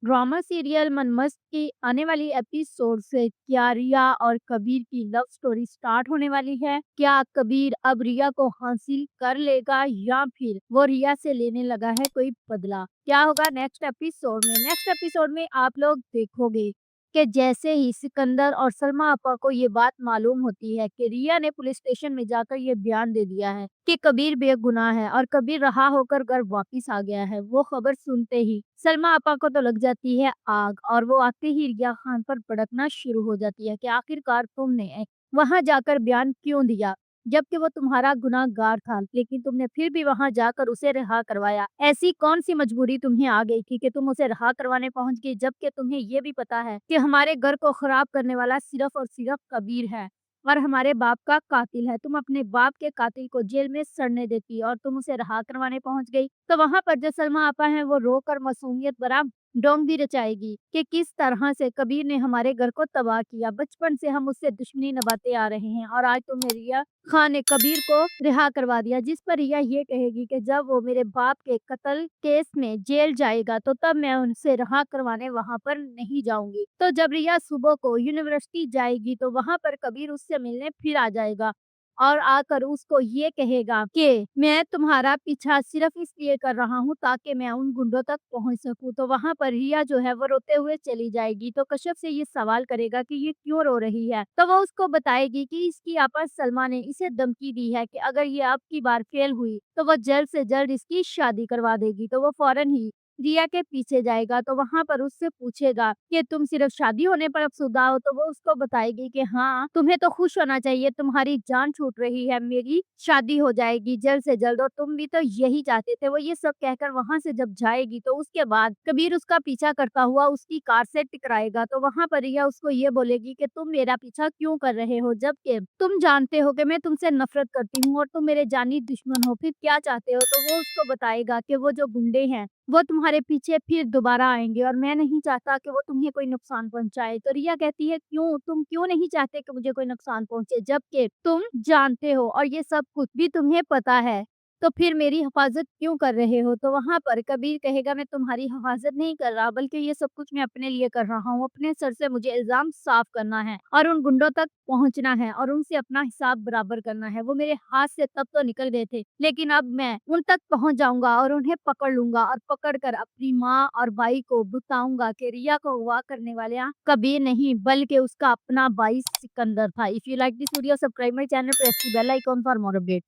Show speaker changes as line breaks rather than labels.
Drama serial मनमस्त की आने वाली एपिसोड से क्या रिया और कबीर की लव स्टोरी स्टार्ट होने वाली है? क्या कबीर अब रिया को हासिल कर लेगा या फिर वो रिया से लेने लगा है कोई बदला? क्या होगा नेक्स्ट एपिसोड में? नेक्स्ट एपिसोड में आप लोग देखोगे कि जैसे ही सिकंदर और सलमा आपा को ये बात मालूम होती है कि रिया ने पुलिस स्टेशन में जाकर ये बयान दे दिया है कि कबीर बेगुनाह है और कबीर रहा होकर घर वापिस आ गया है। वो खबर सुनते ही सलमा आपा को तो लग जाती है आग और वो आते ही रिया खान पर भड़कना शुरू हो जाती है कि आखिरकार तुमने वहां जाकर बयान क्यों दिया जबकि वो तुम्हारा गुनाहगार था, लेकिन तुमने फिर भी वहां जाकर उसे रिहा करवाया। ऐसी कौन सी मजबूरी तुम्हें आ गई थी कि तुम उसे रिहा करवाने पहुंच गई, जबकि तुम्हें ये भी पता है कि हमारे घर को खराब करने वाला सिर्फ और सिर्फ कबीर है और हमारे बाप का कातिल है। तुम अपने बाप के कातिल को जेल में सड़ने देती और तुम उसे रहा करवाने पहुंच गई। तो वहां पर जो सलमा आपा है वो रोकर मासूमियत भरा ढोंग भी रचाएगी कि किस तरह से कबीर ने हमारे घर को तबाह किया। बचपन से हम उससे दुश्मनी निभाते आ रहे हैं और आज तुमने रिया खान ने कबीर को रिहा करवा दिया, जिस पर रिया ये कहेगी कि जब वो मेरे बाप के कत्ल केस में जेल जाएगा तो तब मैं उनसे रिहा करवाने वहां पर नहीं जाऊंगी। तो जब रिया सुबह को यूनिवर्सिटी जाएगी तो वहां पर कबीर उससे मिलने फिर आ जाएगा और आकर उसको ये कहेगा कि मैं तुम्हारा पीछा सिर्फ इसलिए कर रहा हूँ ताकि मैं उन गुंडों तक पहुंच सकूं। तो वहां पर रिया जो है वो रोते हुए चली जाएगी। तो कश्यप से ये सवाल करेगा कि ये क्यों रो रही है, तो वो उसको बताएगी कि इसकी आपा सलमा ने इसे धमकी दी है कि अगर ये अब की बार फेल हुई तो वो जल्द से जल्द इसकी शादी करवा देगी। तो वो फौरन ही रिया के पीछे जाएगा। तो वहां पर उससे पूछेगा कि तुम सिर्फ शादी होने पर अफसुदा हो, तो वो उसको बताएगी कि हाँ, तुम्हें तो खुश होना चाहिए, तुम्हारी जान छूट रही है, मेरी शादी हो जाएगी जल्द से जल्द और तुम भी तो यही चाहते थे। वो ये सब कहकर वहां से जब जाएगी तो उसके बाद कबीर उसका पीछा करता हुआ उसकी कार से टकराएगा। तो वहां पर रिया उसको ये बोलेगी कि तुम मेरा पीछा क्यों कर रहे हो जबकि तुम जानते हो कि मैं तुमसे नफरत करती हूँ और तुम मेरे जानी दुश्मन हो, फिर क्या चाहते हो? तो वो उसको बताएगा कि वो जो गुंडे हैं वो तुम्हारे पीछे फिर दोबारा आएँगे और मैं नहीं चाहता कि वो तुम्हें कोई नुकसान पहुँचाए। तो रिया कहती है क्यों? तुम क्यों नहीं चाहते कि मुझे कोई नुकसान पहुँचे? जबकि तुम जानते हो और ये सब कुछ भी तुम्हें पता है, तो फिर मेरी हिफाज़त क्यों कर रहे हो? तो वहाँ पर कबीर कहेगा मैं तुम्हारी हिफाज़त नहीं कर रहा बल्कि ये सब कुछ मैं अपने लिए कर रहा हूँ। अपने सर से मुझे इल्ज़ाम साफ़ करना है और उन गुंडों तक पहुँचना है और उनसे अपना हिसाब बराबर करना है। वो मेरे हाथ से तब तो निकल गए थे, लेकिन अब मैं उन तक पहुँच जाऊँगा और उन्हें पकड़ लूँगा और पकड़ कर अपनी माँ और भाई को बताऊँगा कि रिया को अगवा करने वाले कबीर नहीं बल्कि उसका अपना भाई सिकंदर था। If you like this video, subscribe my channel, press the bell icon for more update.